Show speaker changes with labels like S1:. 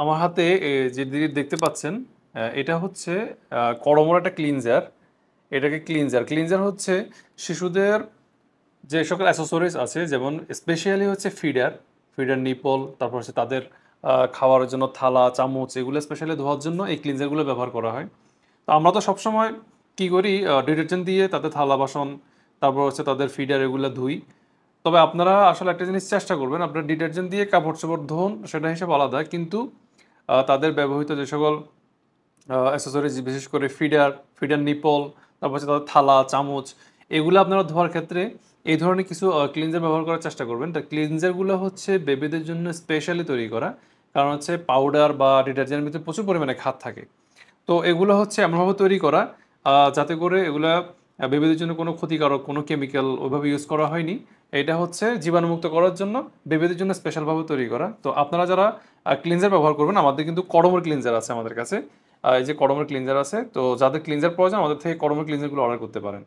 S1: আমার হাতে যে দেখতে পাচ্ছেন এটা হচ্ছে কড়মর একটা ক্লিনজার। এটাকে ক্লিনজার হচ্ছে শিশুদের যে সকল অ্যাসেসরিজ আছে, যেমন স্পেশালি হচ্ছে ফিডার, ফিডার নিপল, তারপর হচ্ছে তাদের খাওয়ার জন্য থালা চামচ, এগুলো স্পেশালি ধোয়ার জন্য এই ক্লিনজারগুলো ব্যবহার করা হয়। তো আমরা তো সবসময় কি করি, ডিটারজেন্ট দিয়ে তাদের থালা বাসন, তারপর হচ্ছে তাদের ফিডার এগুলো ধুই। তবে আপনারা আসলে একটা জিনিস চেষ্টা করবেন, আপনার ডিটারজেন্ট দিয়ে কাপড় চোপড় ধোন, সেটা হিসেবে আলাদা, কিন্তু তাদের ব্যবহৃত যে সকল অ্যাসেসরিজ, বিশেষ করে ফিডার, ফিডার নিপল, তারপর হচ্ছে তাদের থালা চামচ, এগুলো আপনারা ধোয়ার ক্ষেত্রে এই ধরনের কিছু ক্লিনজার ব্যবহার করার চেষ্টা করবেন। তা ক্লিনজারগুলো হচ্ছে বেবিদের জন্য স্পেশালি তৈরি করা, কারণ হচ্ছে পাউডার বা ডিটারজেন্টের ভিতরে প্রচুর পরিমাণে খাদ থাকে। তো এগুলো হচ্ছে এমনভাবে তৈরি করা যাতে করে এগুলা বেবিদের জন্য কোনো ক্ষতিকারক কোনো কেমিক্যাল ওইভাবে ইউজ করা হয়নি। এটা হচ্ছে জীবাণুমুক্ত করার জন্য বেবিদের জন্য স্পেশালভাবে তৈরি করা। তো আপনারা যারা ক্লিনজার ব্যবহার করবেন, আমাদের কিন্তু কড়মর ক্লিনজার আছে আমাদের কাছে। এই যে কড়মর ক্লিনজার আছে, তো যাদের ক্লিনজার প্রয়োজন আমাদের থেকে কড়মর ক্লিনজারগুলো অর্ডার করতে পারেন।